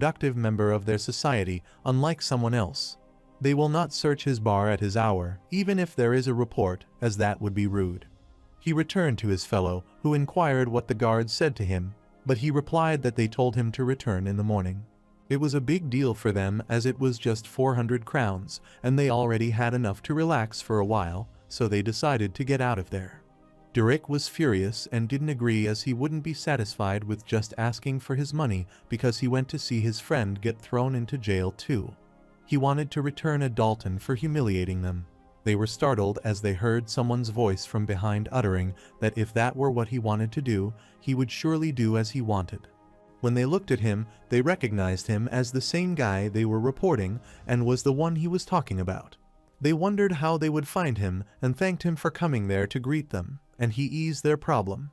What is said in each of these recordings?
productive member of their society, unlike someone else. They will not search his bar at his hour, even if there is a report, as that would be rude. He returned to his fellow, who inquired what the guards said to him, but he replied that they told him to return in the morning. It was a big deal for them as it was just 400 crowns, and they already had enough to relax for a while, so they decided to get out of there. Derek was furious and didn't agree as he wouldn't be satisfied with just asking for his money because he went to see his friend get thrown into jail too. He wanted to return a Dalton for humiliating them. They were startled as they heard someone's voice from behind uttering that if that were what he wanted to do, he would surely do as he wanted. When they looked at him, they recognized him as the same guy they were reporting and was the one he was talking about. They wondered how they would find him and thanked him for coming there to greet them, and he eased their problem.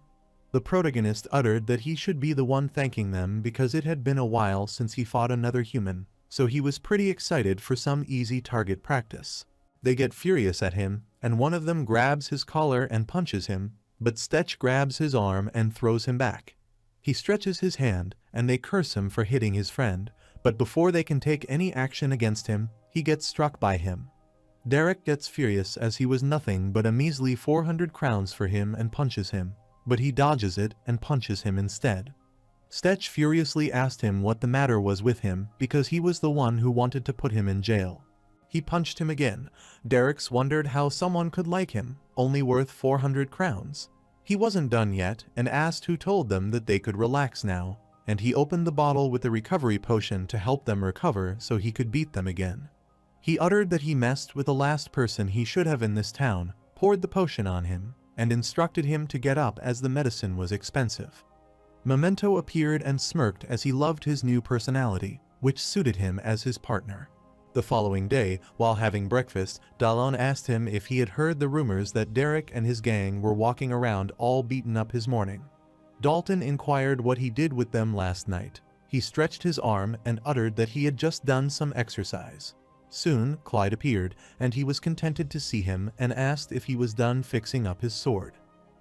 The protagonist uttered that he should be the one thanking them because it had been a while since he fought another human, so he was pretty excited for some easy target practice. They get furious at him, and one of them grabs his collar and punches him, but Stetch grabs his arm and throws him back. He stretches his hand, and they curse him for hitting his friend, but before they can take any action against him, he gets struck by him. Derek gets furious as he was nothing but a measly 400 crowns for him and punches him, but he dodges it and punches him instead. Stetch furiously asked him what the matter was with him because he was the one who wanted to put him in jail. He punched him again. Derek's wondered how someone could like him, only worth 400 crowns. He wasn't done yet and asked who told them that they could relax now, and he opened the bottle with a recovery potion to help them recover so he could beat them again. He uttered that he messed with the last person he should have in this town, poured the potion on him, and instructed him to get up as the medicine was expensive. Memento appeared and smirked as he loved his new personality, which suited him as his partner. The following day, while having breakfast, Dalon asked him if he had heard the rumors that Derek and his gang were walking around all beaten up his morning. Dalton inquired what he did with them last night. He stretched his arm and uttered that he had just done some exercise. Soon, Clyde appeared, and he was contented to see him and asked if he was done fixing up his sword.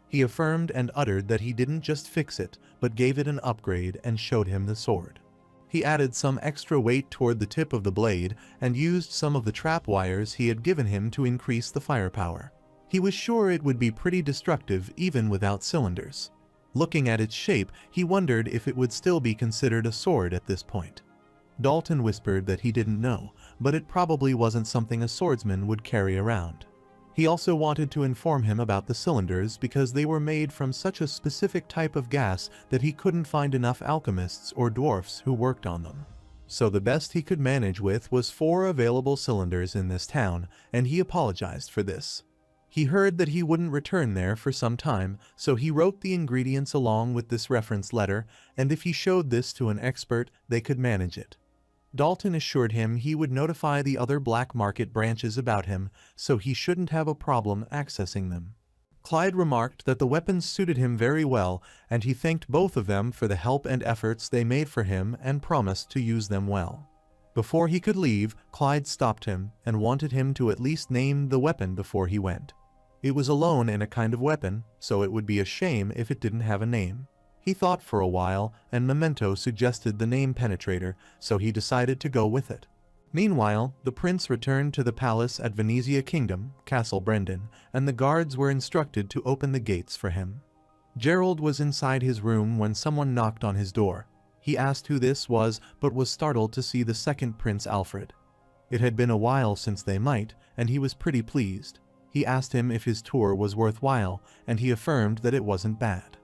He affirmed and uttered that he didn't just fix it, but gave it an upgrade and showed him the sword. He added some extra weight toward the tip of the blade and used some of the trap wires he had given him to increase the firepower. He was sure it would be pretty destructive even without cylinders. Looking at its shape, he wondered if it would still be considered a sword at this point. Dalton whispered that he didn't know, but it probably wasn't something a swordsman would carry around. He also wanted to inform him about the cylinders because they were made from such a specific type of gas that he couldn't find enough alchemists or dwarfs who worked on them. So the best he could manage with was 4 available cylinders in this town, and he apologized for this. He heard that he wouldn't return there for some time, so he wrote the ingredients along with this reference letter, and if he showed this to an expert, they could manage it. Dalton assured him he would notify the other black market branches about him, so he shouldn't have a problem accessing them. Clyde remarked that the weapons suited him very well, and he thanked both of them for the help and efforts they made for him and promised to use them well. Before he could leave, Clyde stopped him and wanted him to at least name the weapon before he went. It was alone in a kind of weapon, so it would be a shame if it didn't have a name. He thought for a while, and Memento suggested the name Penetrator, so he decided to go with it. Meanwhile, the prince returned to the palace at Venezia Kingdom, Castle Brendan, and the guards were instructed to open the gates for him. Gerald was inside his room when someone knocked on his door. He asked who this was, but was startled to see the second Prince Alfred. It had been a while since they met, and he was pretty pleased. He asked him if his tour was worthwhile, and he affirmed that it wasn't bad.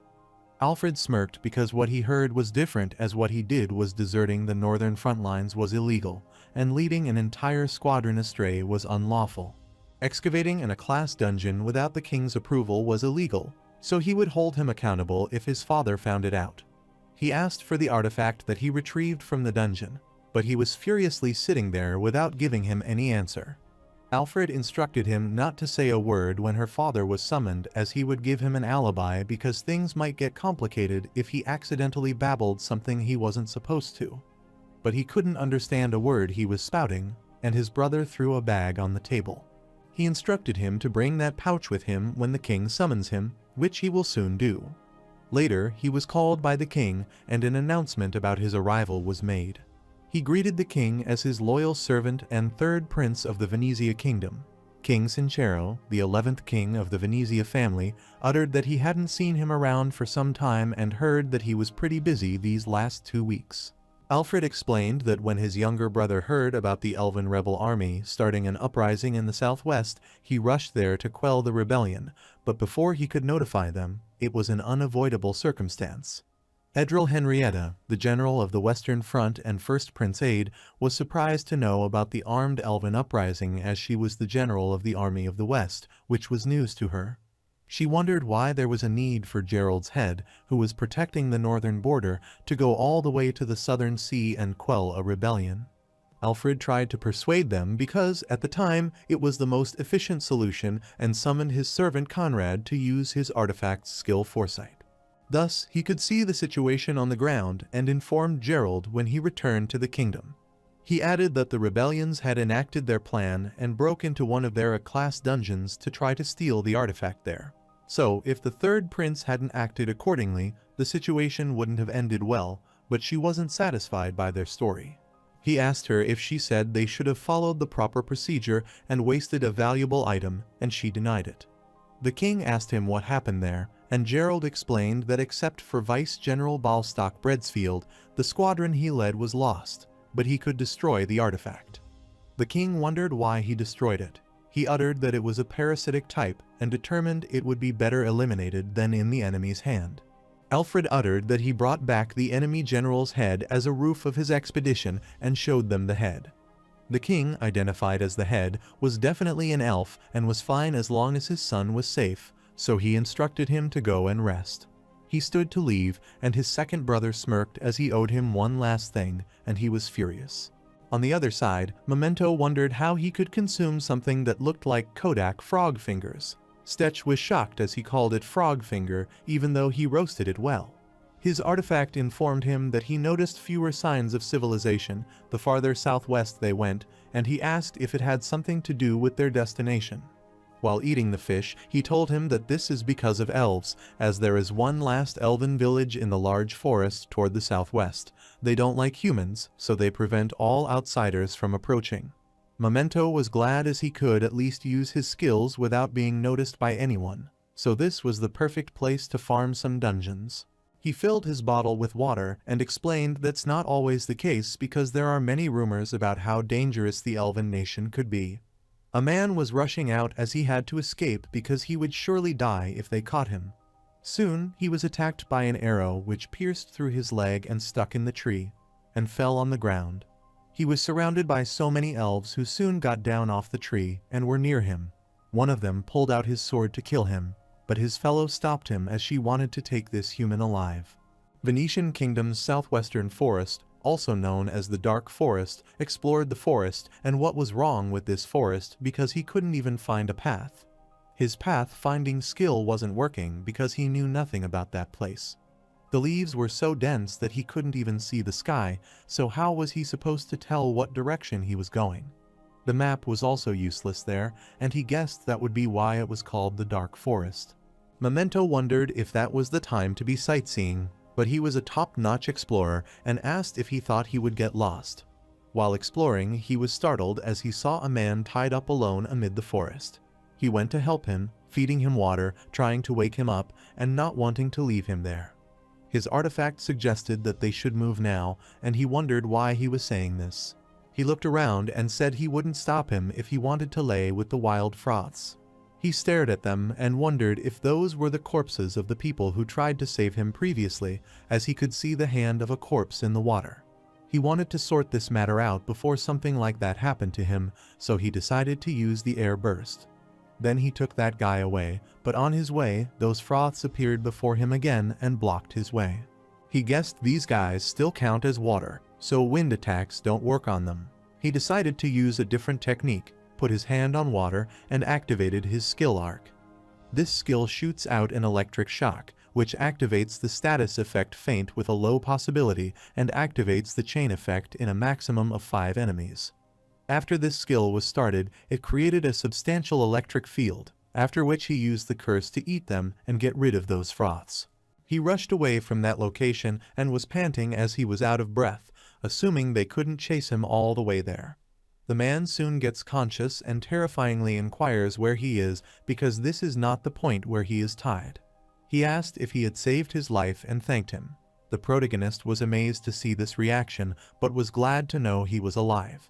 Alfred smirked because what he heard was different, as what he did was deserting the northern front lines was illegal, and leading an entire squadron astray was unlawful. Excavating in a class dungeon without the king's approval was illegal, so he would hold him accountable if his father found it out. He asked for the artifact that he retrieved from the dungeon, but he was furiously sitting there without giving him any answer. Alfred instructed him not to say a word when her father was summoned, as he would give him an alibi because things might get complicated if he accidentally babbled something he wasn't supposed to. But he couldn't understand a word he was spouting, and his brother threw a bag on the table. He instructed him to bring that pouch with him when the king summons him, which he will soon do. Later, he was called by the king, and an announcement about his arrival was made. He greeted the king as his loyal servant and third prince of the Venezia kingdom. King Sincero, the 11th king of the Venezia family, uttered that he hadn't seen him around for some time and heard that he was pretty busy these last 2 weeks. Alfred explained that when his younger brother heard about the elven rebel army starting an uprising in the southwest, he rushed there to quell the rebellion, but before he could notify them, it was an unavoidable circumstance. Edril Henrietta, the general of the Western Front and first Prince Aide, was surprised to know about the armed elven uprising as she was the general of the Army of the West, which was news to her. She wondered why there was a need for Gerald's head, who was protecting the northern border, to go all the way to the southern sea and quell a rebellion. Alfred tried to persuade them because, at the time, it was the most efficient solution and summoned his servant Conrad to use his artifact's skill foresight. Thus, he could see the situation on the ground and informed Gerald when he returned to the kingdom. He added that the rebellions had enacted their plan and broke into one of their A-class dungeons to try to steal the artifact there. So, if the third prince hadn't acted accordingly, the situation wouldn't have ended well, but she wasn't satisfied by their story. He asked her if she said they should have followed the proper procedure and wasted a valuable item, and she denied it. The king asked him what happened there, and Gerald explained that except for Vice General Balstock Bredsfield, the squadron he led was lost, but he could destroy the artifact. The king wondered why he destroyed it. He uttered that it was a parasitic type and determined it would be better eliminated than in the enemy's hand. Alfred uttered that he brought back the enemy general's head as a roof of his expedition and showed them the head. The king, identified as the head, was definitely an elf and was fine as long as his son was safe, so he instructed him to go and rest. He stood to leave, and his second brother smirked as he owed him one last thing, and he was furious. On the other side, Memento wondered how he could consume something that looked like Kodak frog fingers. Stetch was shocked as he called it frog finger, even though he roasted it well. His artifact informed him that he noticed fewer signs of civilization the farther southwest they went, and he asked if it had something to do with their destination. While eating the fish, he told him that this is because of elves, as there is one last elven village in the large forest toward the southwest. They don't like humans, so they prevent all outsiders from approaching. Memento was glad as he could at least use his skills without being noticed by anyone, so this was the perfect place to farm some dungeons. He filled his bottle with water and explained that's not always the case because there are many rumors about how dangerous the elven nation could be. A man was rushing out as he had to escape because he would surely die if they caught him. Soon, he was attacked by an arrow which pierced through his leg and stuck in the tree, and fell on the ground. He was surrounded by so many elves who soon got down off the tree and were near him. One of them pulled out his sword to kill him, but his fellow stopped him as she wanted to take this human alive. Venetian Kingdom's southwestern forest, also known as the Dark Forest, explored the forest and what was wrong with this forest because he couldn't even find a path. His path-finding skill wasn't working because he knew nothing about that place. The leaves were so dense that he couldn't even see the sky, so how was he supposed to tell what direction he was going? The map was also useless there, and he guessed that would be why it was called the Dark Forest. Memento wondered if that was the time to be sightseeing, but he was a top-notch explorer and asked if he thought he would get lost. While exploring, he was startled as he saw a man tied up alone amid the forest. He went to help him, feeding him water, trying to wake him up, and not wanting to leave him there. His artifact suggested that they should move now, and he wondered why he was saying this. He looked around and said he wouldn't stop him if he wanted to lay with the wild froths. He stared at them and wondered if those were the corpses of the people who tried to save him previously, as he could see the hand of a corpse in the water. He wanted to sort this matter out before something like that happened to him, so he decided to use the air burst. Then he took that guy away, but on his way, those froths appeared before him again and blocked his way. He guessed these guys still count as water, so wind attacks don't work on them. He decided to use a different technique, put his hand on water, and activated his skill arc. This skill shoots out an electric shock, which activates the status effect feint with a low possibility and activates the chain effect in a maximum of 5 enemies. After this skill was started, it created a substantial electric field, after which he used the curse to eat them and get rid of those froths. He rushed away from that location and was panting as he was out of breath. assuming they couldn't chase him all the way there. The man soon gets conscious and terrifyingly inquires where he is because this is not the point where he is tied. He asked if he had saved his life and thanked him. The protagonist was amazed to see this reaction but was glad to know he was alive.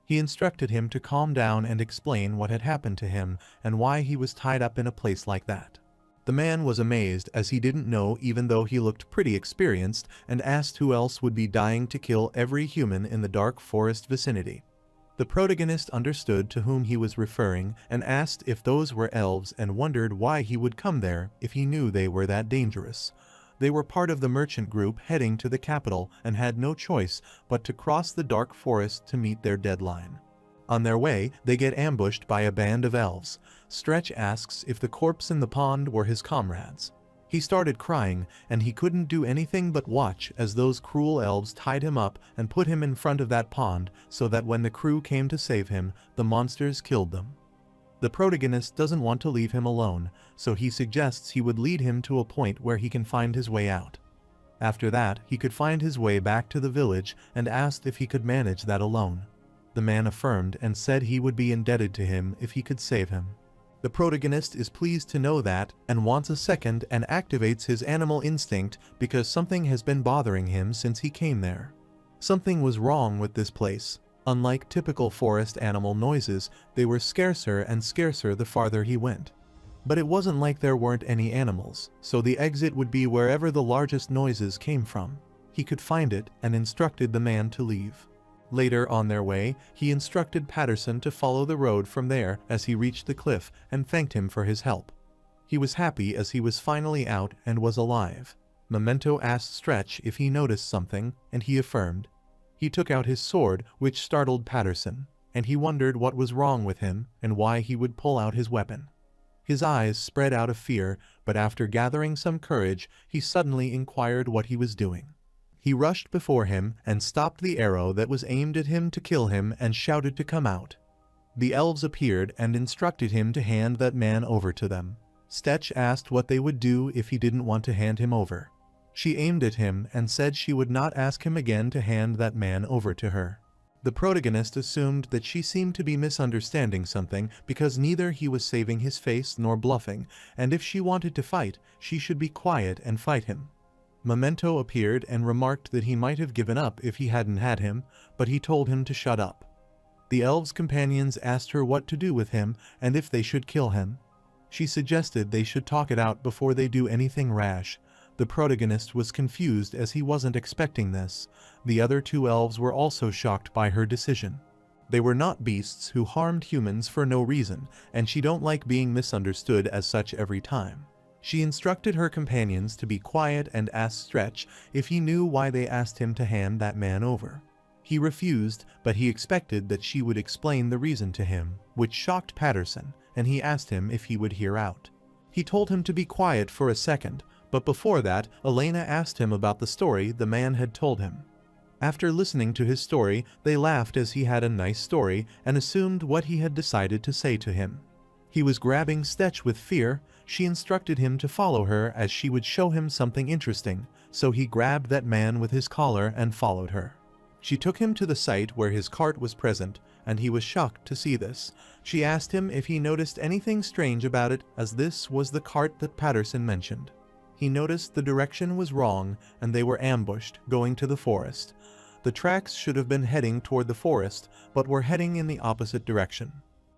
He instructed him to calm down and explain what had happened to him and why he was tied up in a place like that. The man was amazed as he didn't know even though he looked pretty experienced and asked who else would be dying to kill every human in the dark forest vicinity. The protagonist understood to whom he was referring and asked if those were elves and wondered why he would come there if he knew they were that dangerous. They were part of the merchant group heading to the capital and had no choice but to cross the dark forest to meet their deadline. On their way, they get ambushed by a band of elves. Stetch asks if the corpse in the pond were his comrades. He started crying, and he couldn't do anything but watch as those cruel elves tied him up and put him in front of that pond so that when the crew came to save him, the monsters killed them. The protagonist doesn't want to leave him alone, so he suggests he would lead him to a point where he can find his way out. After that, he could find his way back to the village and asked if he could manage that alone. The man affirmed and said he would be indebted to him if he could save him. The protagonist is pleased to know that and wants a second and activates his animal instinct because something has been bothering him since he came there. Something was wrong with this place. Unlike typical forest animal noises, they were scarcer and scarcer the farther he went. But it wasn't like there weren't any animals, so the exit would be wherever the largest noises came from. He could find it and instructed the man to leave. Later on their way, he instructed Patterson to follow the road from there as he reached the cliff and thanked him for his help. He was happy as he was finally out and was alive. Memento asked Stetch if he noticed something, and he affirmed. He took out his sword, which startled Patterson, and he wondered what was wrong with him and why he would pull out his weapon. His eyes spread out of fear, but after gathering some courage, he suddenly inquired what he was doing. He rushed before him and stopped the arrow that was aimed at him to kill him and shouted to come out. The elves appeared and instructed him to hand that man over to them. Stetch asked what they would do if he didn't want to hand him over. She aimed at him and said she would not ask him again to hand that man over to her. The protagonist assumed that she seemed to be misunderstanding something because neither he was saving his face nor bluffing, and if she wanted to fight, she should be quiet and fight him. Memento appeared and remarked that he might have given up if he hadn't had him, but he told him to shut up. The elves' companions asked her what to do with him and if they should kill him. She suggested they should talk it out before they do anything rash. The protagonist was confused as he wasn't expecting this. The other two elves were also shocked by her decision. They were not beasts who harmed humans for no reason, and she don't like being misunderstood as such every time. She instructed her companions to be quiet and asked Stetch if he knew why they asked him to hand that man over. He refused, but he expected that she would explain the reason to him, which shocked Patterson, and he asked him if he would hear out. He told him to be quiet for a second, but before that, Elena asked him about the story the man had told him. After listening to his story, they laughed as he had a nice story and assumed what he had decided to say to him. He was grabbing Stetch with fear. She instructed him to follow her as she would show him something interesting, so he grabbed that man with his collar and followed her. She took him to the site where his cart was present, and he was shocked to see this. She asked him if he noticed anything strange about it, as this was the cart that Patterson mentioned. He noticed the direction was wrong, and they were ambushed, going to the forest. The tracks should have been heading toward the forest, but were heading in the opposite direction.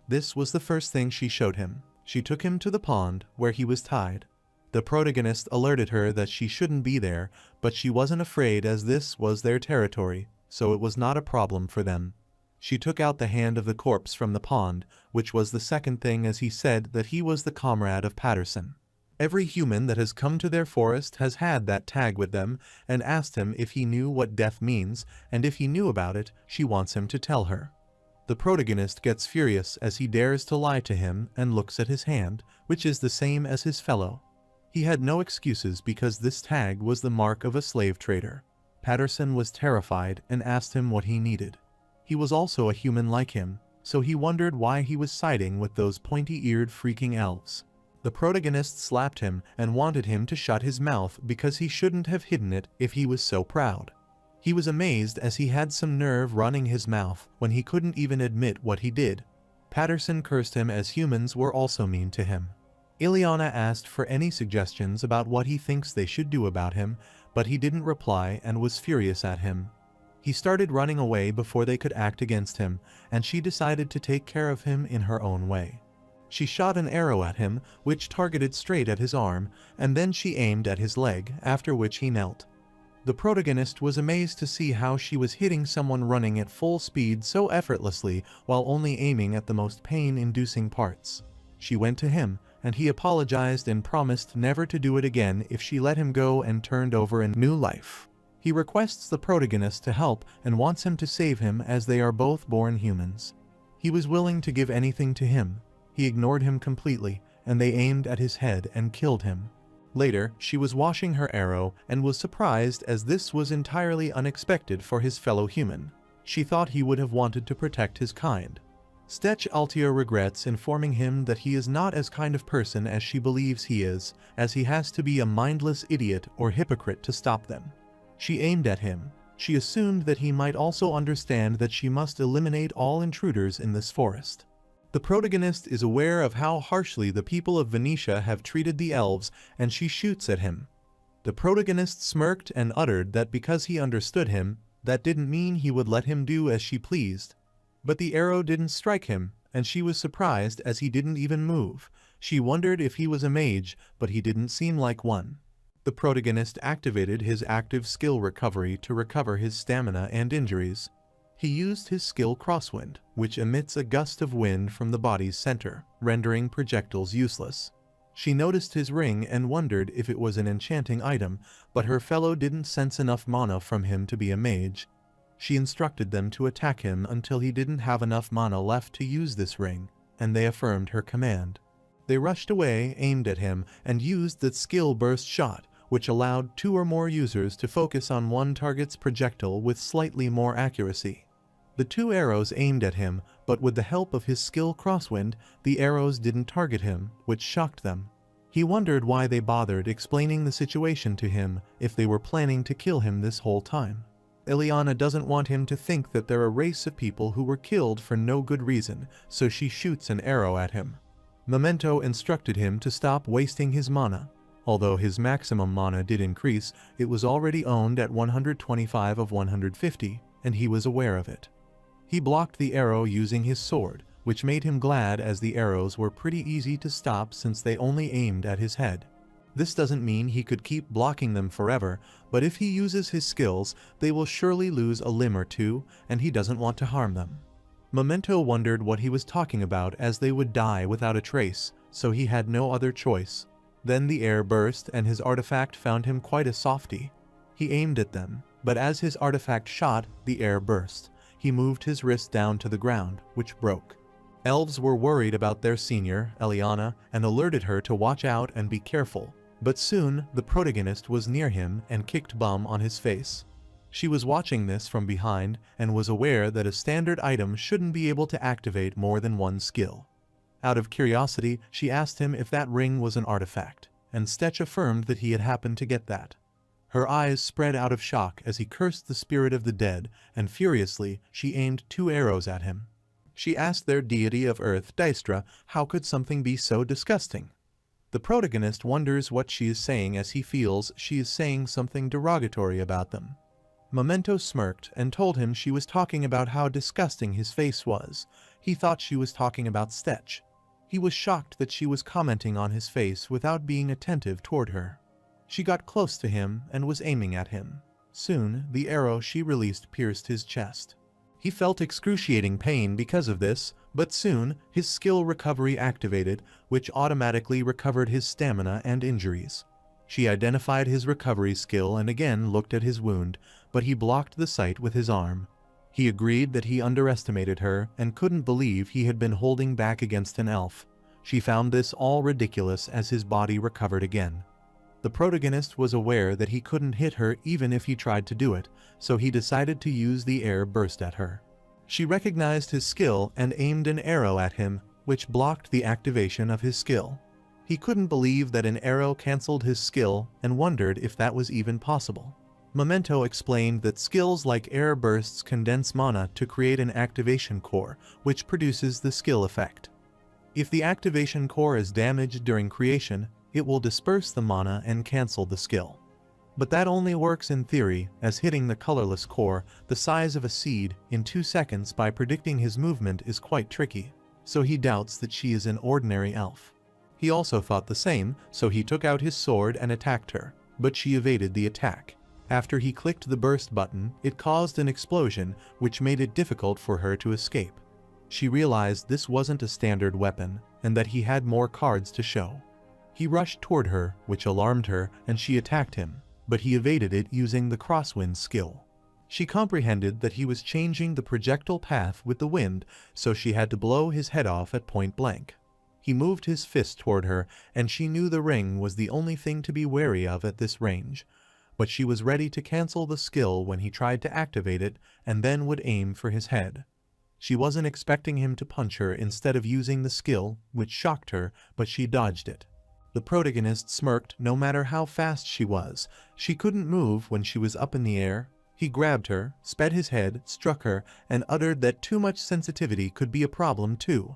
This was the first thing she showed him. She took him to the pond, where he was tied. The protagonist alerted her that she shouldn't be there, but she wasn't afraid as this was their territory, so it was not a problem for them. She took out the hand of the corpse from the pond, which was the second thing as he said that he was the comrade of Patterson. Every human that has come to their forest has had that tag with them and asked him if he knew what death means, and if he knew about it, she wants him to tell her. The protagonist gets furious as he dares to lie to him and looks at his hand, which is the same as his fellow. He had no excuses because this tag was the mark of a slave trader. Patterson was terrified and asked him what he needed. He was also a human like him, so he wondered why he was siding with those pointy-eared freaking elves. The protagonist slapped him and wanted him to shut his mouth because he shouldn't have hidden it if he was so proud. He was amazed as he had some nerve running his mouth when he couldn't even admit what he did. Patterson cursed him as humans were also mean to him. Ileana asked for any suggestions about what he thinks they should do about him, but he didn't reply and was furious at him. He started running away before they could act against him, and she decided to take care of him in her own way. She shot an arrow at him, which targeted straight at his arm, and then she aimed at his leg, after which he knelt. The protagonist was amazed to see how she was hitting someone running at full speed so effortlessly while only aiming at the most pain-inducing parts. She went to him, and he apologized and promised never to do it again if she let him go and turned over a new life. He requests the protagonist to help and wants him to save him as they are both born humans. He was willing to give anything to him. He ignored him completely, and they aimed at his head and killed him. Later, she was washing her arrow and was surprised as this was entirely unexpected for his fellow human. She thought he would have wanted to protect his kind. Stetch Atelier regrets informing him that he is not as kind of person as she believes he is, as he has to be a mindless idiot or hypocrite to stop them. She aimed at him. She assumed that he might also understand that she must eliminate all intruders in this forest. The protagonist is aware of how harshly the people of Venetia have treated the elves, and she shoots at him. The protagonist smirked and uttered that because he understood him, that didn't mean he would let him do as she pleased. But the arrow didn't strike him, and she was surprised as he didn't even move. She wondered if he was a mage, but he didn't seem like one. The protagonist activated his active skill recovery to recover his stamina and injuries. He used his skill Crosswind, which emits a gust of wind from the body's center, rendering projectiles useless. She noticed his ring and wondered if it was an enchanting item, but her fellow didn't sense enough mana from him to be a mage. She instructed them to attack him until he didn't have enough mana left to use this ring, and they affirmed her command. They rushed away, aimed at him, and used the skill burst shot, which allowed 2 or more users to focus on one target's projectile with slightly more accuracy. The 2 arrows aimed at him, but with the help of his skill Crosswind, the arrows didn't target him, which shocked them. He wondered why they bothered explaining the situation to him if they were planning to kill him this whole time. Ileana doesn't want him to think that they're a race of people who were killed for no good reason, so she shoots an arrow at him. Memento instructed him to stop wasting his mana. Although his maximum mana did increase, it was already owned at 125 of 150, and he was aware of it. He blocked the arrow using his sword, which made him glad as the arrows were pretty easy to stop since they only aimed at his head. This doesn't mean he could keep blocking them forever, but if he uses his skills, they will surely lose a limb or two, and he doesn't want to harm them. Memento wondered what he was talking about as they would die without a trace, so he had no other choice. Then the air burst and his artifact found him quite a softie. He aimed at them, but as his artifact shot, the air burst. He moved his wrist down to the ground, which broke. Elves were worried about their senior, Ileana, and alerted her to watch out and be careful. But soon, the protagonist was near him and kicked bum on his face. She was watching this from behind and was aware that a standard item shouldn't be able to activate more than one skill. Out of curiosity, she asked him if that ring was an artifact, and Stetch affirmed that he had happened to get that. Her eyes spread out of shock as he cursed the spirit of the dead, and furiously, she aimed 2 arrows at him. She asked their deity of earth, Dystra, how could something be so disgusting? The protagonist wonders what she is saying as he feels she is saying something derogatory about them. Memento smirked and told him she was talking about how disgusting his face was. He thought she was talking about Stetch. He was shocked that she was commenting on his face without being attentive toward her. She got close to him and was aiming at him. Soon, the arrow she released pierced his chest. He felt excruciating pain because of this, but soon, his skill recovery activated, which automatically recovered his stamina and injuries. She identified his recovery skill and again looked at his wound, but he blocked the sight with his arm. He agreed that he underestimated her and couldn't believe he had been holding back against an elf. She found this all ridiculous as his body recovered again. The protagonist was aware that he couldn't hit her even if he tried to do it, so he decided to use the air burst at her. She recognized his skill and aimed an arrow at him, which blocked the activation of his skill. He couldn't believe that an arrow cancelled his skill and wondered if that was even possible. Memento explained that skills like air bursts condense mana to create an activation core, which produces the skill effect. If the activation core is damaged during creation, it will disperse the mana and cancel the skill. But that only works in theory, as hitting the colorless core, the size of a seed, in 2 seconds by predicting his movement is quite tricky, so he doubts that she is an ordinary elf. He also thought the same, so he took out his sword and attacked her, but she evaded the attack. After he clicked the burst button, it caused an explosion, which made it difficult for her to escape. She realized this wasn't a standard weapon, and that he had more cards to show. He rushed toward her, which alarmed her, and she attacked him, but he evaded it using the crosswind skill. She comprehended that he was changing the projectile path with the wind, so she had to blow his head off at point blank. He moved his fist toward her, and she knew the ring was the only thing to be wary of at this range. But she was ready to cancel the skill when he tried to activate it, and then would aim for his head. She wasn't expecting him to punch her instead of using the skill, which shocked her, but she dodged it. The protagonist smirked no matter how fast she was. She couldn't move when she was up in the air. He grabbed her, sped his head, struck her, and uttered that too much sensitivity could be a problem too.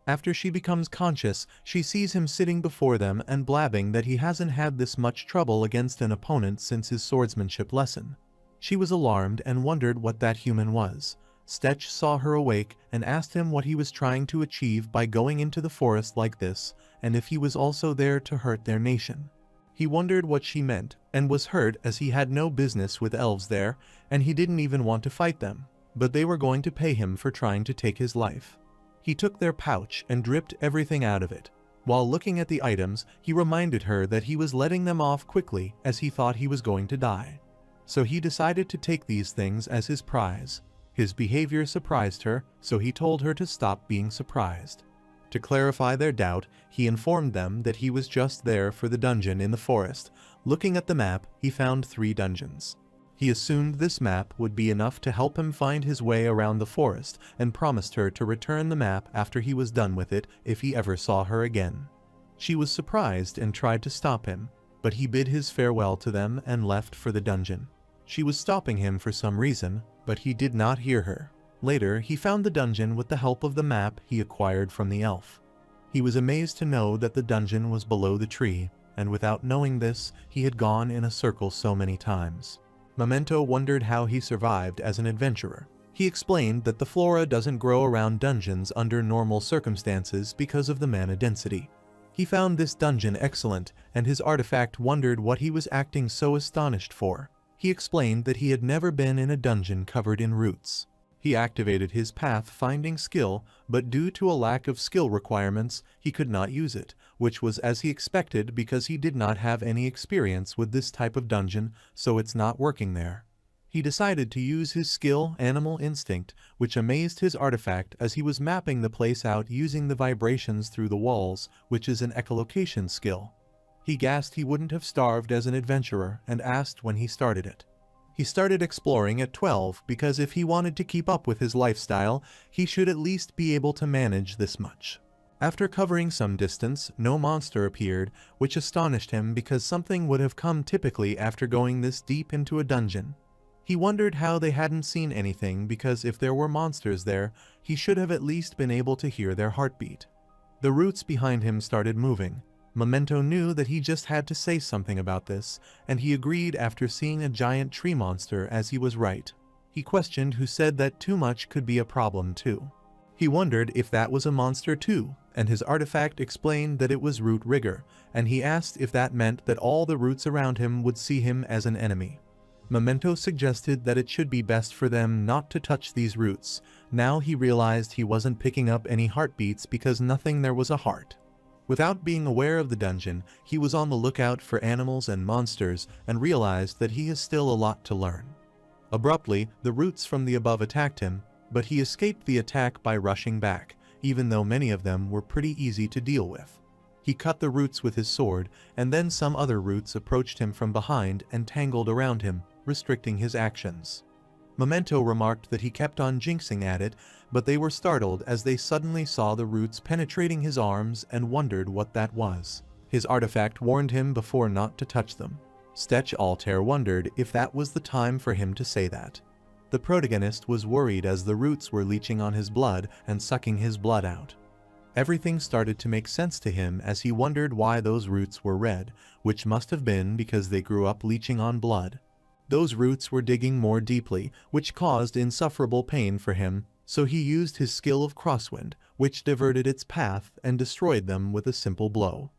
After she becomes conscious, she sees him sitting before them and blabbing that he hasn't had this much trouble against an opponent since his swordsmanship lesson. She was alarmed and wondered what that human was. Stetch saw her awake and asked him what he was trying to achieve by going into the forest like this, and if he was also there to hurt their nation. He wondered what she meant, and was hurt as he had no business with elves there, and he didn't even want to fight them, but they were going to pay him for trying to take his life. He took their pouch and dripped everything out of it. While looking at the items, he reminded her that he was letting them off quickly as he thought he was going to die. So he decided to take these things as his prize. His behavior surprised her, so he told her to stop being surprised. To clarify their doubt, he informed them that he was just there for the dungeon in the forest. Looking at the map, he found 3 dungeons. He assumed this map would be enough to help him find his way around the forest, and promised her to return the map after he was done with it if he ever saw her again. She was surprised and tried to stop him, but he bid his farewell to them and left for the dungeon. She was stopping him for some reason, but he did not hear her. Later, he found the dungeon with the help of the map he acquired from the elf. He was amazed to know that the dungeon was below the tree, and without knowing this, he had gone in a circle so many times. Memento wondered how he survived as an adventurer. He explained that the flora doesn't grow around dungeons under normal circumstances because of the mana density. He found this dungeon excellent, and his artifact wondered what he was acting so astonished for. He explained that he had never been in a dungeon covered in roots. He activated his path-finding skill, but due to a lack of skill requirements, he could not use it, which was as he expected because he did not have any experience with this type of dungeon, so it's not working there. He decided to use his skill, Animal Instinct, which amazed his artifact as he was mapping the place out using the vibrations through the walls, which is an echolocation skill. He guessed he wouldn't have starved as an adventurer and asked when he started it. He started exploring at 12 because if he wanted to keep up with his lifestyle, he should at least be able to manage this much. After covering some distance, no monster appeared, which astonished him because something would have come typically after going this deep into a dungeon. He wondered how they hadn't seen anything because if there were monsters there, he should have at least been able to hear their heartbeat. The roots behind him started moving. Memento knew that he just had to say something about this, and he agreed after seeing a giant tree monster as he was right. He questioned who said that too much could be a problem too. He wondered if that was a monster too, and his artifact explained that it was root rigor, and he asked if that meant that all the roots around him would see him as an enemy. Memento suggested that it should be best for them not to touch these roots. Now he realized he wasn't picking up any heartbeats because nothing there was a heart. Without being aware of the dungeon, he was on the lookout for animals and monsters and realized that he has still a lot to learn. Abruptly, the roots from the above attacked him, but he escaped the attack by rushing back, even though many of them were pretty easy to deal with. He cut the roots with his sword, and then some other roots approached him from behind and tangled around him, restricting his actions. Memento remarked that he kept on jinxing at it, but they were startled as they suddenly saw the roots penetrating his arms and wondered what that was. His artifact warned him before not to touch them. Stetch Atelier wondered if that was the time for him to say that. The protagonist was worried as the roots were leaching on his blood and sucking his blood out. Everything started to make sense to him as he wondered why those roots were red, which must have been because they grew up leaching on blood. Those roots were digging more deeply, which caused insufferable pain for him, so he used his skill of crosswind, which diverted its path and destroyed them with a simple blow.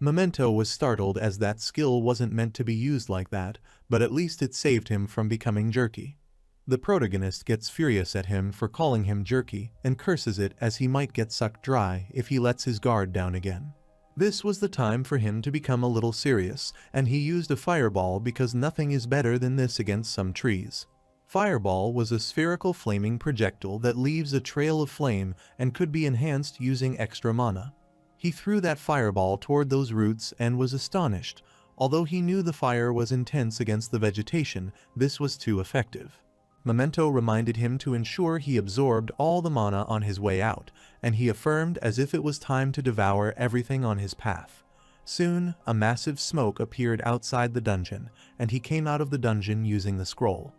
Memento was startled as that skill wasn't meant to be used like that, but at least it saved him from becoming jerky. The protagonist gets furious at him for calling him jerky and curses it as he might get sucked dry if he lets his guard down again. This was the time for him to become a little serious, and he used a fireball because nothing is better than this against some trees. Fireball was a spherical flaming projectile that leaves a trail of flame and could be enhanced using extra mana. He threw that fireball toward those roots and was astonished. Although he knew the fire was intense against the vegetation, this was too effective. Memento reminded him to ensure he absorbed all the mana on his way out, and he affirmed as if it was time to devour everything on his path. Soon, a massive smoke appeared outside the dungeon, and he came out of the dungeon using the scroll.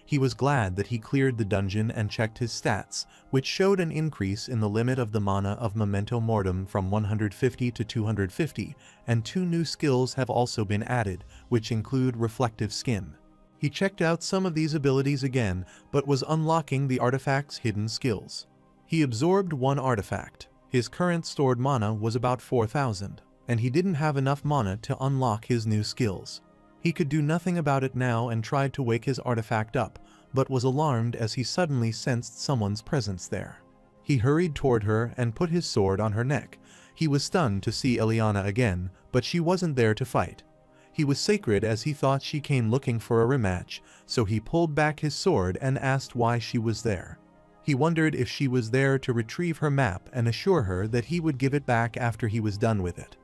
He was glad that he cleared the dungeon and checked his stats, which showed an increase in the limit of the mana of Memento Mortem from 150 to 250, and 2 new skills have also been added, which include Reflective Skin. He checked out some of these abilities again, but was unlocking the artifact's hidden skills. He absorbed 1 artifact. His current stored mana was about 4,000, and he didn't have enough mana to unlock his new skills. He could do nothing about it now and tried to wake his artifact up, but was alarmed as he suddenly sensed someone's presence there. He hurried toward her and put his sword on her neck. He was stunned to see Eliana again, but she wasn't there to fight. He was sacred as he thought she came looking for a rematch, so he pulled back his sword and asked why she was there. He wondered if she was there to retrieve her map and assure her that he would give it back after he was done with it.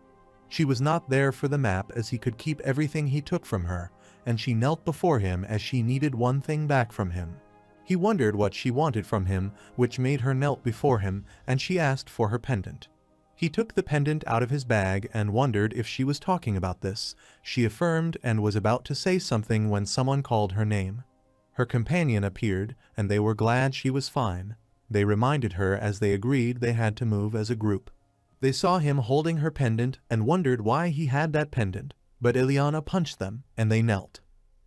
She was not there for the map as he could keep everything he took from her, and she knelt before him as she needed one thing back from him. He wondered what she wanted from him, which made her knelt before him, and she asked for her pendant. He took the pendant out of his bag and wondered if she was talking about this. She affirmed and was about to say something when someone called her name. Her companion appeared, and they were glad she was fine. They reminded her as they agreed they had to move as a group. They saw him holding her pendant and wondered why he had that pendant, but Eliana punched them, and they knelt.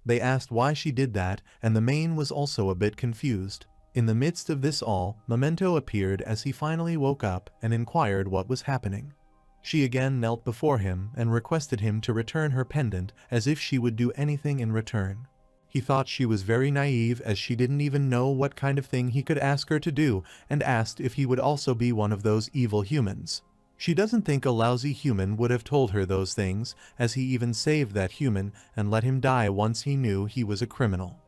They asked why she did that, and the main was also a bit confused. In the midst of this all, Memento appeared as he finally woke up and inquired what was happening. She again knelt before him and requested him to return her pendant as if she would do anything in return. He thought she was very naive as she didn't even know what kind of thing he could ask her to do and asked if he would also be one of those evil humans. She doesn't think a lousy human would have told her those things, as he even saved that human and let him die once he knew he was a criminal.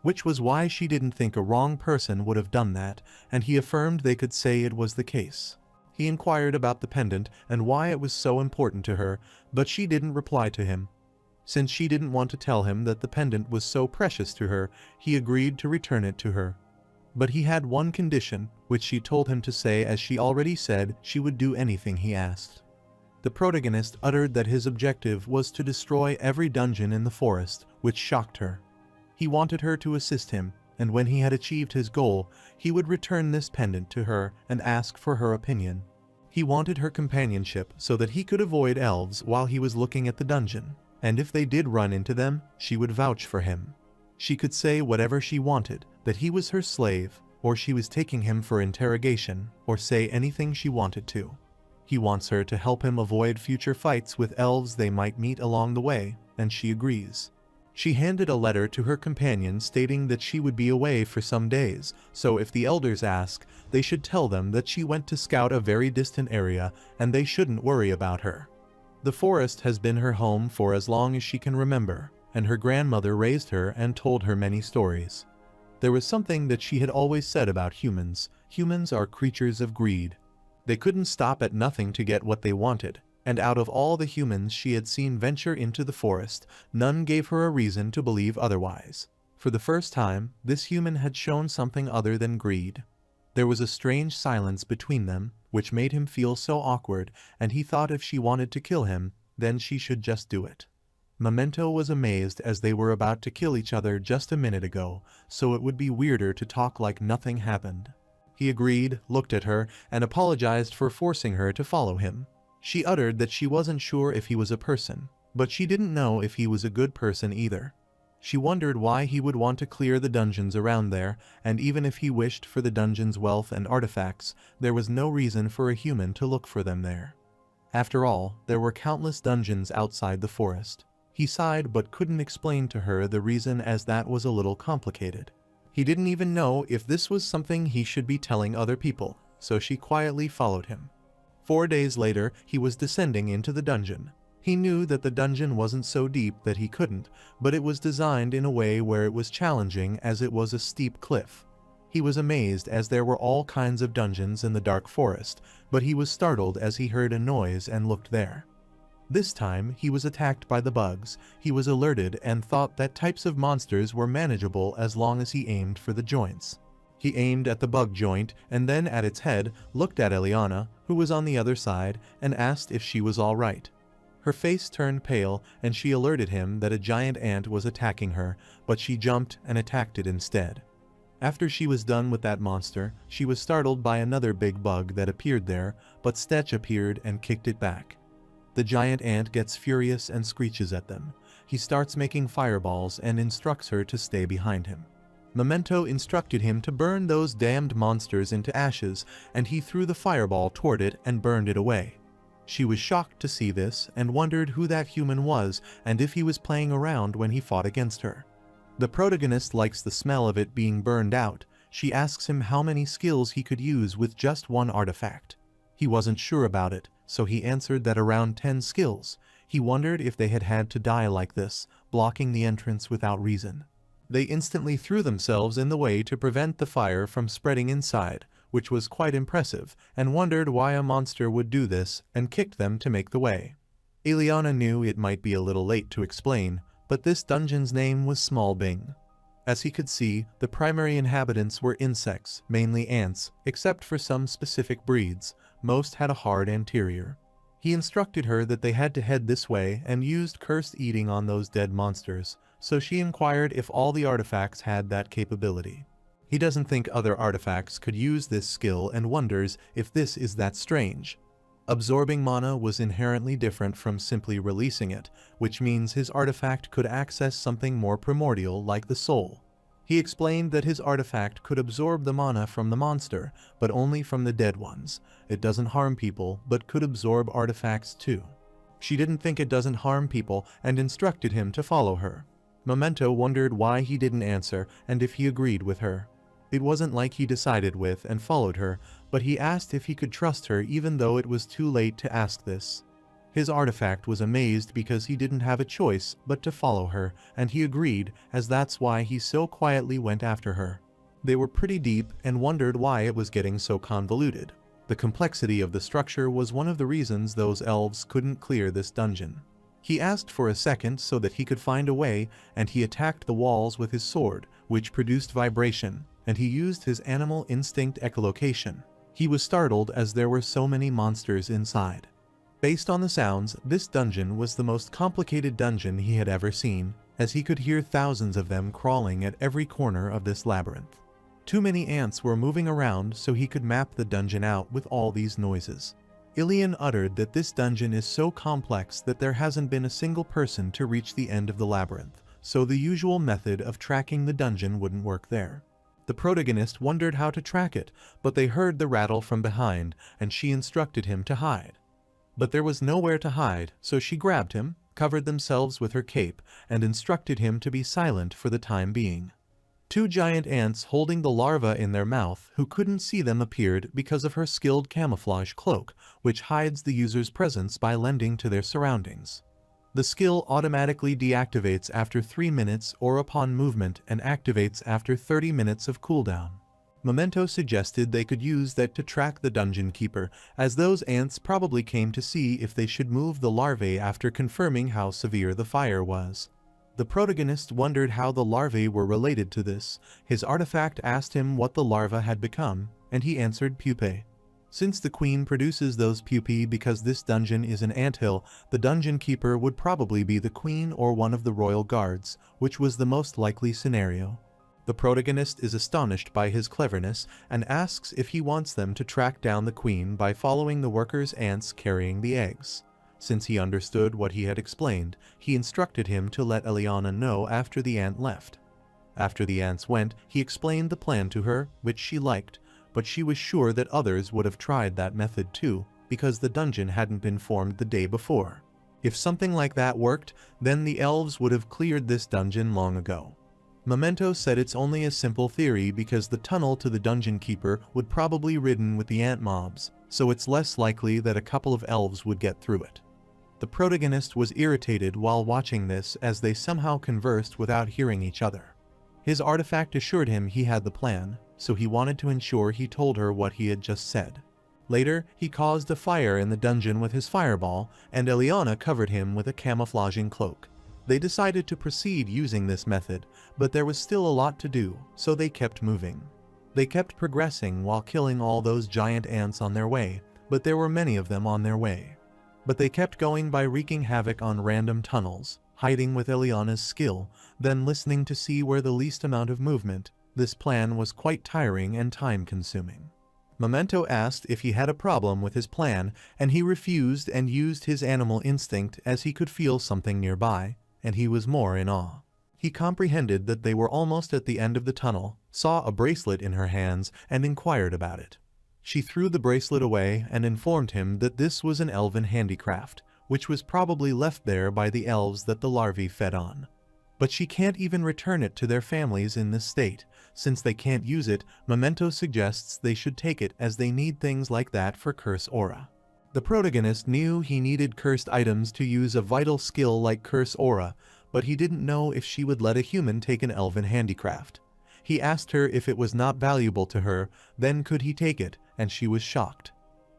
Which was why she didn't think a wrong person would have done that, and he affirmed they could say it was the case. He inquired about the pendant and why it was so important to her, but she didn't reply to him. Since she didn't want to tell him that the pendant was so precious to her, he agreed to return it to her. But he had one condition, which she told him to say as she already said she would do anything he asked. The protagonist uttered that his objective was to destroy every dungeon in the forest, which shocked her. He wanted her to assist him, and when he had achieved his goal, he would return this pendant to her and ask for her opinion. He wanted her companionship so that he could avoid elves while he was looking at the dungeon, and if they did run into them, she would vouch for him. She could say whatever she wanted, that he was her slave, or she was taking him for interrogation, or say anything she wanted to. He wants her to help him avoid future fights with elves they might meet along the way, and she agrees. She handed a letter to her companion stating that she would be away for some days, so if the elders ask, they should tell them that she went to scout a very distant area and they shouldn't worry about her. The forest has been her home for as long as she can remember, and her grandmother raised her and told her many stories. There was something that she had always said about humans. Humans are creatures of greed. They couldn't stop at nothing to get what they wanted. And out of all the humans she had seen venture into the forest, none gave her a reason to believe otherwise. For the first time, this human had shown something other than greed. There was a strange silence between them, which made him feel so awkward, and he thought if she wanted to kill him, then she should just do it. Memento was amazed as they were about to kill each other just a minute ago, so it would be weirder to talk like nothing happened. He agreed, looked at her, and apologized for forcing her to follow him. She uttered that she wasn't sure if he was a person, but she didn't know if he was a good person either. She wondered why he would want to clear the dungeons around there, and even if he wished for the dungeon's wealth and artifacts, there was no reason for a human to look for them there. After all, there were countless dungeons outside the forest. He sighed but couldn't explain to her the reason, as that was a little complicated. He didn't even know if this was something he should be telling other people, so she quietly followed him. 4 days later, he was descending into the dungeon. He knew that the dungeon wasn't so deep that he couldn't, but it was designed in a way where it was challenging as it was a steep cliff. He was amazed as there were all kinds of dungeons in the dark forest, but he was startled as he heard a noise and looked there. This time, he was attacked by the bugs. He was alerted and thought that types of monsters were manageable as long as he aimed for the joints. He aimed at the bug joint and then at its head, looked at Eliana, who was on the other side, and asked if she was all right. Her face turned pale and she alerted him that a giant ant was attacking her, but she jumped and attacked it instead. After she was done with that monster, she was startled by another big bug that appeared there, but Stetch appeared and kicked it back. The giant ant gets furious and screeches at them. He starts making fireballs and instructs her to stay behind him. Memento instructed him to burn those damned monsters into ashes, and he threw the fireball toward it and burned it away. She was shocked to see this and wondered who that human was and if he was playing around when he fought against her. The protagonist likes the smell of it being burned out. She asks him how many skills he could use with just one artifact. He wasn't sure about it, so he answered that around 10 skills. He wondered if they had had to die like this, blocking the entrance without reason. They instantly threw themselves in the way to prevent the fire from spreading inside, which was quite impressive, and wondered why a monster would do this, and kicked them to make the way. Eliana knew it might be a little late to explain, but this dungeon's name was Small Bing. As he could see, the primary inhabitants were insects, mainly ants, except for some specific breeds. Most had a hard anterior. He instructed her that they had to head this way and used cursed eating on those dead monsters, so she inquired if all the artifacts had that capability. He doesn't think other artifacts could use this skill and wonders if this is that strange. Absorbing mana was inherently different from simply releasing it, which means his artifact could access something more primordial like the soul. He explained that his artifact could absorb the mana from the monster, but only from the dead ones. It doesn't harm people, but could absorb artifacts too. She didn't think it doesn't harm people and instructed him to follow her. Memento wondered why he didn't answer and if he agreed with her. It wasn't like he decided with and followed her, but he asked if he could trust her even though it was too late to ask this. His artifact was amazed because he didn't have a choice but to follow her, and he agreed, as that's why he so quietly went after her. They were pretty deep and wondered why it was getting so convoluted. The complexity of the structure was one of the reasons those elves couldn't clear this dungeon. He asked for a second so that he could find a way, and he attacked the walls with his sword, which produced vibration, and he used his animal instinct echolocation. He was startled as there were so many monsters inside. Based on the sounds, this dungeon was the most complicated dungeon he had ever seen, as he could hear thousands of them crawling at every corner of this labyrinth. Too many ants were moving around so he could map the dungeon out with all these noises. Ilian uttered that this dungeon is so complex that there hasn't been a single person to reach the end of the labyrinth, so the usual method of tracking the dungeon wouldn't work there. The protagonist wondered how to track it, but they heard the rattle from behind, and she instructed him to hide. But there was nowhere to hide, so she grabbed him, covered themselves with her cape, and instructed him to be silent for the time being. 2 giant ants holding the larva in their mouth, who couldn't see them, appeared because of her skilled camouflage cloak, which hides the user's presence by lending to their surroundings. The skill automatically deactivates after 3 minutes or upon movement and activates after 30 minutes of cooldown. Memento suggested they could use that to track the dungeon keeper, as those ants probably came to see if they should move the larvae after confirming how severe the fire was. The protagonist wondered how the larvae were related to this. His artifact asked him what the larva had become, and he answered pupae. Since the queen produces those pupae because this dungeon is an anthill, the dungeon keeper would probably be the queen or one of the royal guards, which was the most likely scenario. The protagonist is astonished by his cleverness and asks if he wants them to track down the queen by following the workers' ants carrying the eggs. Since he understood what he had explained, he instructed him to let Eliana know after the ant left. After the ants went, he explained the plan to her, which she liked, but she was sure that others would have tried that method too, because the dungeon hadn't been formed the day before. If something like that worked, then the elves would have cleared this dungeon long ago. Memento said it's only a simple theory because the tunnel to the dungeon keeper would probably ridden with the ant mobs, so it's less likely that a couple of elves would get through it. The protagonist was irritated while watching this as they somehow conversed without hearing each other. His artifact assured him he had the plan, so he wanted to ensure he told her what he had just said. Later, he caused a fire in the dungeon with his fireball, and Eliana covered him with a camouflaging cloak. They decided to proceed using this method, but there was still a lot to do, so they kept moving. They kept progressing while killing all those giant ants on their way, but there were many of them on their way. But they kept going by wreaking havoc on random tunnels, hiding with Eliana's skill, then listening to see where the least amount of movement. This plan was quite tiring and time-consuming. Memento asked if he had a problem with his plan, and he refused and used his animal instinct as he could feel something nearby, and he was more in awe. He comprehended that they were almost at the end of the tunnel, saw a bracelet in her hands, and inquired about it. She threw the bracelet away and informed him that this was an elven handicraft, which was probably left there by the elves that the larvae fed on. But she can't even return it to their families in this state. Since they can't use it, Memento suggests they should take it as they need things like that for curse aura. The protagonist knew he needed cursed items to use a vital skill like curse aura, but he didn't know if she would let a human take an elven handicraft. He asked her if it was not valuable to her, then could he take it, and she was shocked.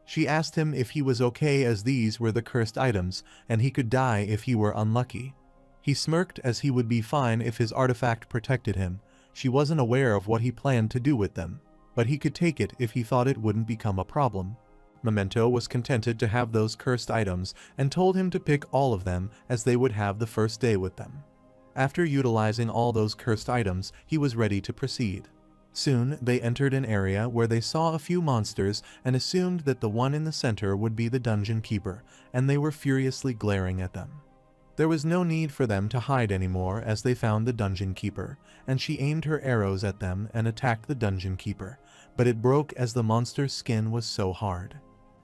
She asked him if he was okay as these were the cursed items, and he could die if he were unlucky. He smirked as he would be fine if his artifact protected him. She wasn't aware of what he planned to do with them, but he could take it if he thought it wouldn't become a problem. Memento was contented to have those cursed items and told him to pick all of them as they would have the first day with them. After utilizing all those cursed items, he was ready to proceed. Soon, they entered an area where they saw a few monsters and assumed that the one in the center would be the dungeon keeper, and they were furiously glaring at them. There was no need for them to hide anymore as they found the dungeon keeper, and she aimed her arrows at them and attacked the dungeon keeper, but it broke as the monster's skin was so hard.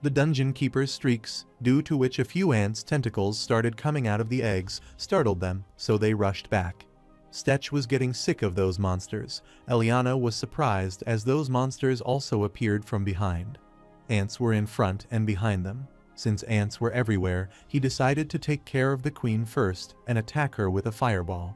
The dungeon keeper's streaks, due to which a few ants' tentacles started coming out of the eggs, startled them, so they rushed back. Stetch was getting sick of those monsters. Eliana was surprised as those monsters also appeared from behind. Ants were in front and behind them. Since ants were everywhere, he decided to take care of the queen first and attack her with a fireball.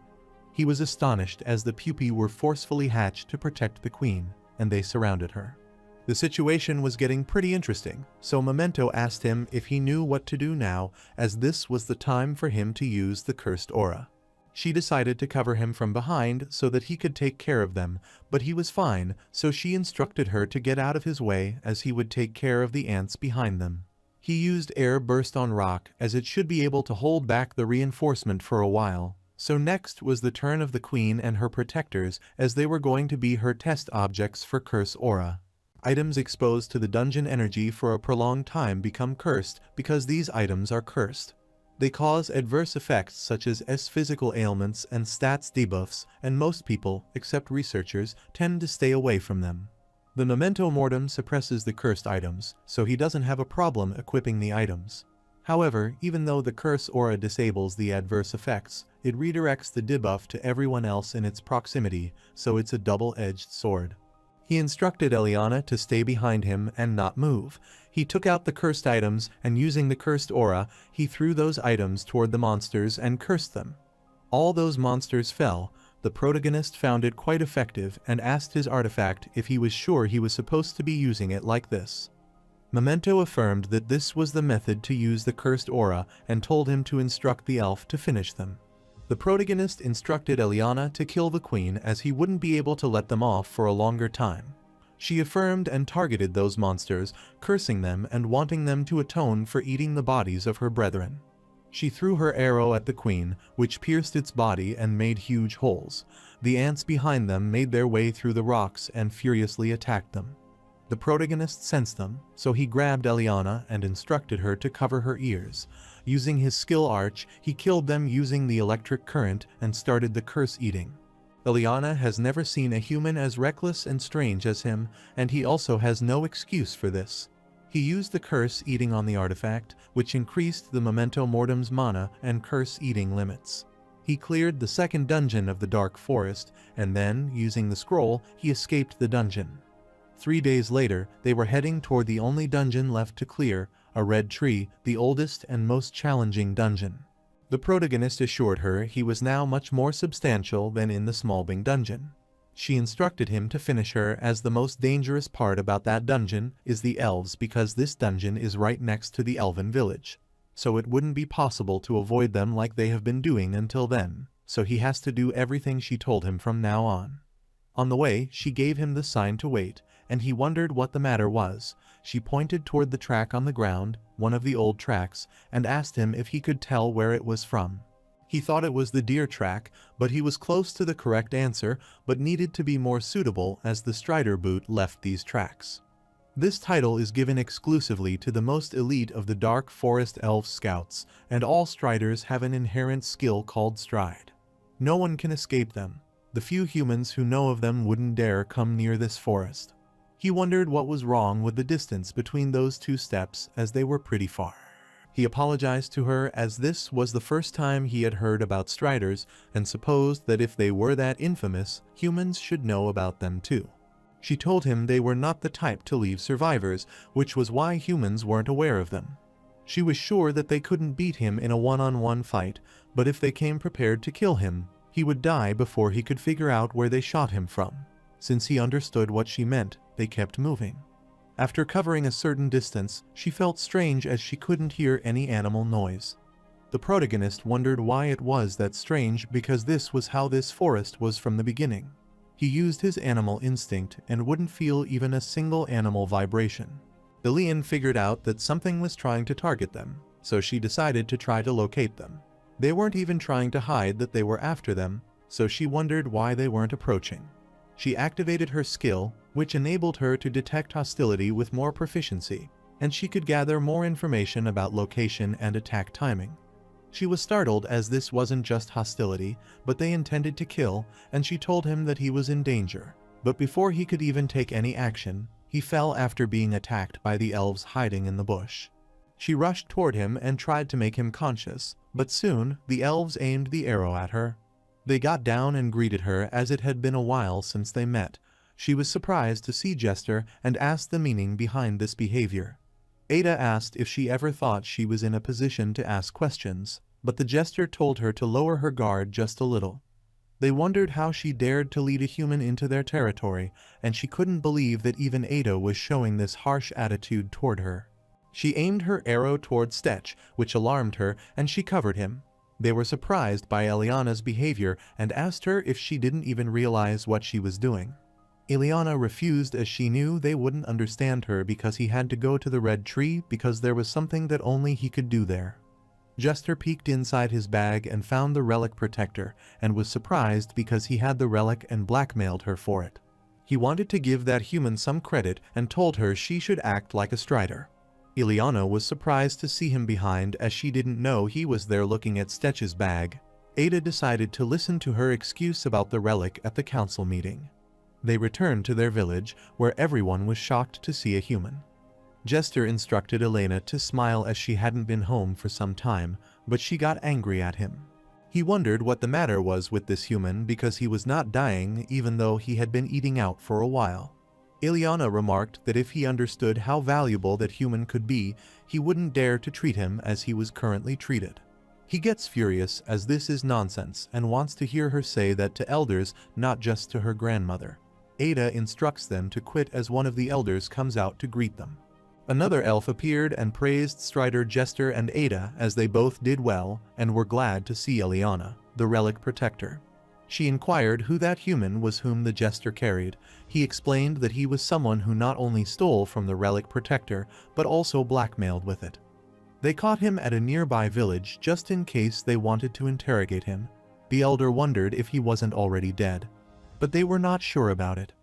He was astonished as the pupae were forcefully hatched to protect the queen, and they surrounded her. The situation was getting pretty interesting, so Memento asked him if he knew what to do now, as this was the time for him to use the cursed aura. She decided to cover him from behind so that he could take care of them, but he was fine, so she instructed her to get out of his way as he would take care of the ants behind them. He used air burst on rock as it should be able to hold back the reinforcement for a while. So next was the turn of the queen and her protectors as they were going to be her test objects for curse aura. Items exposed to the dungeon energy for a prolonged time become cursed because these items are cursed. They cause adverse effects such as physical ailments and stats debuffs, and most people, except researchers, tend to stay away from them. The memento mortem suppresses the cursed items, so he doesn't have a problem equipping the items. However, even though the curse aura disables the adverse effects, it redirects the debuff to everyone else in its proximity, so it's a double-edged sword. He instructed Eliana to stay behind him and not move. He took out the cursed items, and using the cursed aura, he threw those items toward the monsters and cursed them. All those monsters fell. The protagonist found it quite effective and asked his artifact if he was sure he was supposed to be using it like this. Memento affirmed that this was the method to use the cursed aura and told him to instruct the elf to finish them. The protagonist instructed Eliana to kill the queen as he wouldn't be able to let them off for a longer time. She affirmed and targeted those monsters, cursing them and wanting them to atone for eating the bodies of her brethren. She threw her arrow at the queen, which pierced its body and made huge holes. The ants behind them made their way through the rocks and furiously attacked them. The protagonist sensed them, so he grabbed Eliana and instructed her to cover her ears. Using his skill arch, he killed them using the electric current and started the curse eating. Eliana has never seen a human as reckless and strange as him, and he also has no excuse for this. He used the curse eating on the artifact, which increased the memento mortem's mana and curse eating limits. He cleared the second dungeon of the Dark Forest, and then, using the scroll, he escaped the dungeon. 3 days later, they were heading toward the only dungeon left to clear, a red tree, the oldest and most challenging dungeon. The protagonist assured her he was now much more substantial than in the Smallbing dungeon. She instructed him to finish her, as the most dangerous part about that dungeon is the elves, because this dungeon is right next to the elven village. So it wouldn't be possible to avoid them like they have been doing until then, so he has to do everything she told him from now on. On the way, she gave him the sign to wait, and he wondered what the matter was. She pointed toward the track on the ground, one of the old tracks, and asked him if he could tell where it was from. He thought it was the deer track, but he was close to the correct answer, but needed to be more suitable as the Strider boot left these tracks. This title is given exclusively to the most elite of the Dark Forest Elf Scouts, and all Striders have an inherent skill called Stride. No one can escape them. The few humans who know of them wouldn't dare come near this forest. He wondered what was wrong with the distance between those two steps, as they were pretty far. He apologized to her, as this was the first time he had heard about Striders, and supposed that if they were that infamous, humans should know about them too. She told him they were not the type to leave survivors, which was why humans weren't aware of them. She was sure that they couldn't beat him in a one-on-one fight, but if they came prepared to kill him, he would die before he could figure out where they shot him from. Since he understood what she meant, they kept moving. After covering a certain distance, she felt strange as she couldn't hear any animal noise. The protagonist wondered why it was that strange, because this was how this forest was from the beginning. He used his animal instinct and wouldn't feel even a single animal vibration. Ilian figured out that something was trying to target them, so she decided to try to locate them. They weren't even trying to hide that they were after them, so she wondered why they weren't approaching. She activated her skill, which enabled her to detect hostility with more proficiency, and she could gather more information about location and attack timing. She was startled, as this wasn't just hostility, but they intended to kill, and she told him that he was in danger. But before he could even take any action, he fell after being attacked by the elves hiding in the bush. She rushed toward him and tried to make him conscious, but soon the elves aimed the arrow at her. They got down and greeted her, as it had been a while since they met. She was surprised to see Jester and asked the meaning behind this behavior. Ada asked if she ever thought she was in a position to ask questions, but the Jester told her to lower her guard just a little. They wondered how she dared to lead a human into their territory, and she couldn't believe that even Ada was showing this harsh attitude toward her. She aimed her arrow toward Stetch, which alarmed her, and she covered him. They were surprised by Eliana's behavior and asked her if she didn't even realize what she was doing. Eliana refused, as she knew they wouldn't understand her because he had to go to the red tree because there was something that only he could do there. Jester peeked inside his bag and found the relic protector, and was surprised because he had the relic and blackmailed her for it. He wanted to give that human some credit and told her she should act like a Strider. Eliana was surprised to see him behind, as she didn't know he was there looking at Stetch's bag. Ada decided to listen to her excuse about the relic at the council meeting. They returned to their village, where everyone was shocked to see a human. Jester instructed Elena to smile, as she hadn't been home for some time, but she got angry at him. He wondered what the matter was with this human, because he was not dying even though he had been eating out for a while. Eliana remarked that if he understood how valuable that human could be, he wouldn't dare to treat him as he was currently treated. He gets furious, as this is nonsense, and wants to hear her say that to elders, not just to her grandmother. Ada instructs them to quit as one of the elders comes out to greet them. Another elf appeared and praised Strider, Jester, and Ada, as they both did well and were glad to see Eliana, the relic protector. She inquired who that human was whom the jester carried. He explained that he was someone who not only stole from the relic protector, but also blackmailed with it. They caught him at a nearby village just in case they wanted to interrogate him. The elder wondered if he wasn't already dead, but they were not sure about it.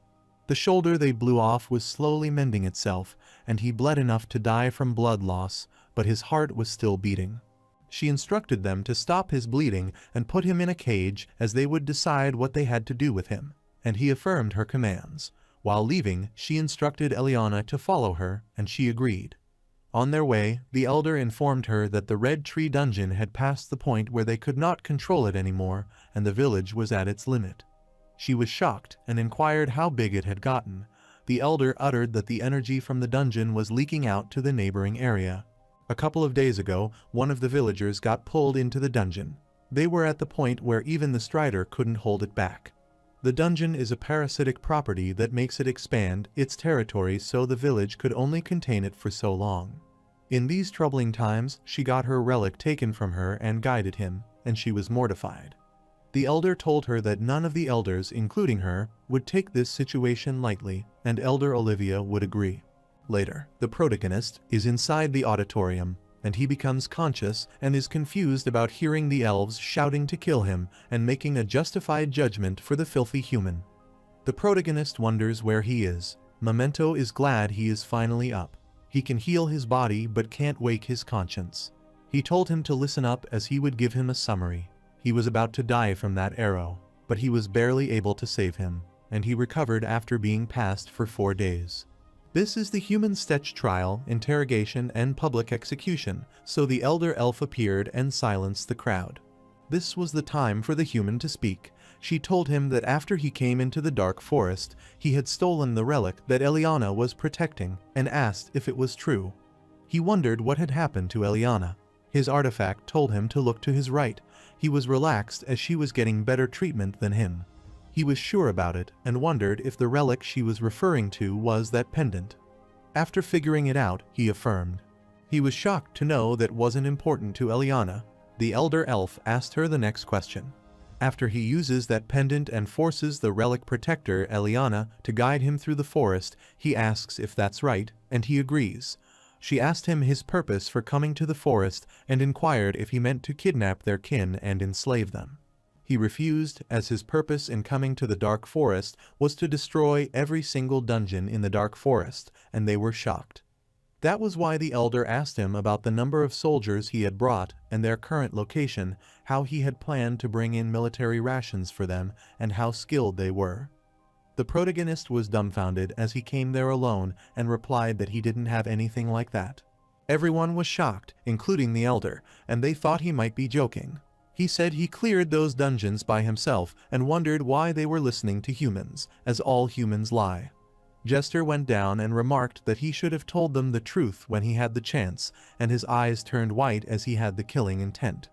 The shoulder they blew off was slowly mending itself, and he bled enough to die from blood loss, but his heart was still beating. She instructed them to stop his bleeding and put him in a cage as they would decide what they had to do with him, and he affirmed her commands. While leaving, she instructed Eliana to follow her, and she agreed. On their way, the elder informed her that the Red Tree dungeon had passed the point where they could not control it anymore, and the village was at its limit. She was shocked and inquired how big it had gotten. The elder uttered that the energy from the dungeon was leaking out to the neighboring area. A couple of days ago, one of the villagers got pulled into the dungeon. They were at the point where even the strider couldn't hold it back. The dungeon is a parasitic property that makes it expand its territory, so the village could only contain it for so long. In these troubling times, she got her relic taken from her and guided him, and she was mortified. The elder told her that none of the elders, including her, would take this situation lightly, and Elder Olivia would agree. Later, the protagonist is inside the auditorium, and he becomes conscious and is confused about hearing the elves shouting to kill him and making a justified judgment for the filthy human. The protagonist wonders where he is. Memento is glad he is finally up. He can heal his body but can't wake his conscience. He told him to listen up as he would give him a summary. He was about to die from that arrow, but he was barely able to save him, and he recovered after being passed for 4 days. This is the human Stetch trial, interrogation, and public execution, so the elder elf appeared and silenced the crowd. This was the time for the human to speak. She told him that after he came into the dark forest, he had stolen the relic that Eliana was protecting, and asked if it was true. He wondered what had happened to Eliana. His artifact told him to look to his right. He was relaxed as she was getting better treatment than him. He was sure about it and wondered if the relic she was referring to was that pendant. After figuring it out, he affirmed. He was shocked to know that wasn't important to Eliana. The elder elf asked her the next question. After he uses that pendant and forces the relic protector, Eliana, to guide him through the forest, he asks if that's right, and he agrees. She asked him his purpose for coming to the forest and inquired if he meant to kidnap their kin and enslave them. He refused, as his purpose in coming to the dark forest was to destroy every single dungeon in the dark forest, and they were shocked. That was why the elder asked him about the number of soldiers he had brought and their current location, how he had planned to bring in military rations for them, and how skilled they were. The protagonist was dumbfounded as he came there alone and replied that he didn't have anything like that. Everyone was shocked, including the elder, and they thought he might be joking. He said he cleared those dungeons by himself and wondered why they were listening to humans, as all humans lie. Jester went down and remarked that he should have told them the truth when he had the chance, and his eyes turned white as he had the killing intent.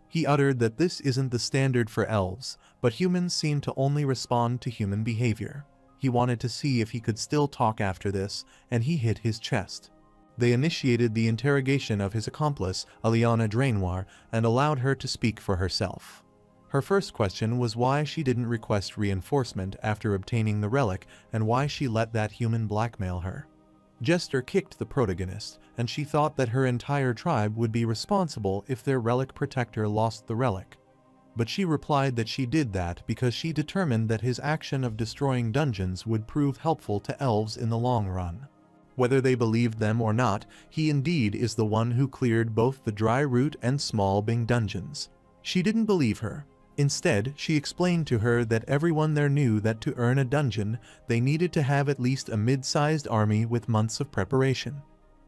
He uttered that this isn't the standard for elves, but humans seem to only respond to human behavior. He wanted to see if he could still talk after this, and he hit his chest. They initiated the interrogation of his accomplice, Eliana Drainoir, and allowed her to speak for herself. Her first question was why she didn't request reinforcement after obtaining the relic and why she let that human blackmail her. Jester kicked the protagonist, and she thought that her entire tribe would be responsible if their relic protector lost the relic. But she replied that she did that because she determined that his action of destroying dungeons would prove helpful to elves in the long run. Whether they believed them or not, he indeed is the one who cleared both the Dry Root and Small Bing dungeons. She didn't believe her. Instead, she explained to her that everyone there knew that to earn a dungeon, they needed to have at least a mid-sized army with months of preparation.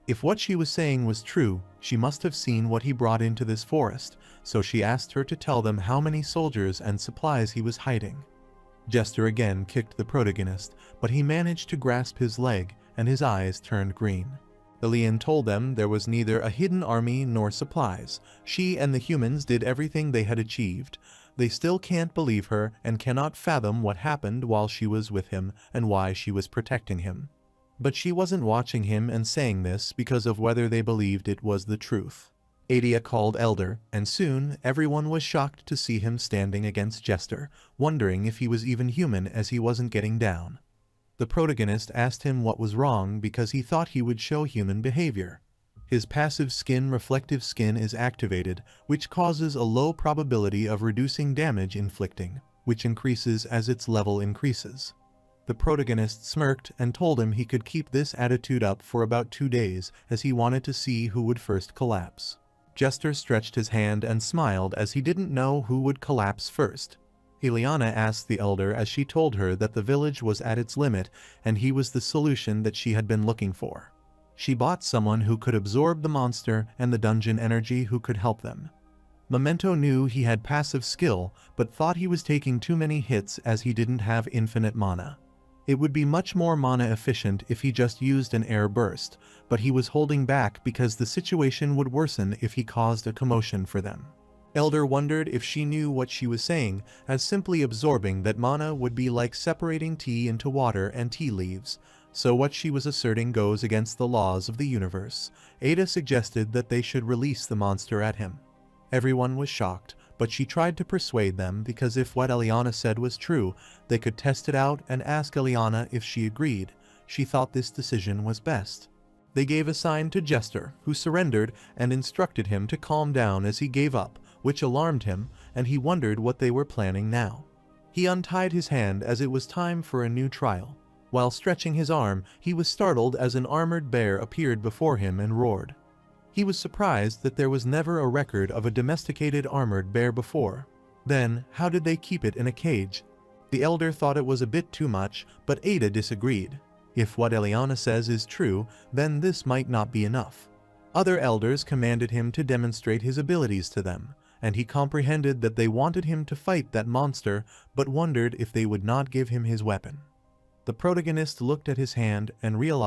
If what she was saying was true, she must have seen what he brought into this forest, so she asked her to tell them how many soldiers and supplies he was hiding. Jester again kicked the protagonist, but he managed to grasp his leg, and his eyes turned green. Elian told them there was neither a hidden army nor supplies. She and the humans did everything they had achieved. They still can't believe her and cannot fathom what happened while she was with him and why she was protecting him. But she wasn't watching him and saying this because of whether they believed it was the truth. Ada called Elder, and soon everyone was shocked to see him standing against Jester, wondering if he was even human as he wasn't getting down. The protagonist asked him what was wrong because he thought he would show human behavior. His passive skin reflective skin is activated, which causes a low probability of reducing damage inflicting, which increases as its level increases. The protagonist smirked and told him he could keep this attitude up for about 2 days as he wanted to see who would first collapse. Jester stretched his hand and smiled as he didn't know who would collapse first. Ileana asked the elder as she told her that the village was at its limit and he was the solution that she had been looking for. She bought someone who could absorb the monster and the dungeon energy who could help them. Memento knew he had passive skill, but thought he was taking too many hits as he didn't have infinite mana. It would be much more mana efficient if he just used an air burst, but he was holding back because the situation would worsen if he caused a commotion for them. Elder wondered if she knew what she was saying, as simply absorbing that mana would be like separating tea into water and tea leaves, so what she was asserting goes against the laws of the universe. Ada suggested that they should release the monster at him. Everyone was shocked, but she tried to persuade them because if what Eliana said was true, they could test it out and ask Eliana if she agreed. She thought this decision was best. They gave a sign to Jester, who surrendered and instructed him to calm down as he gave up, which alarmed him, and he wondered what they were planning now. He untied his hand as it was time for a new trial. While stretching his arm, he was startled as an armored bear appeared before him and roared. He was surprised that there was never a record of a domesticated armored bear before. Then, how did they keep it in a cage? The elder thought it was a bit too much, but Ada disagreed. If what Eliana says is true, then this might not be enough. Other elders commanded him to demonstrate his abilities to them, and he comprehended that they wanted him to fight that monster, but wondered if they would not give him his weapon. The protagonist looked at his hand and realized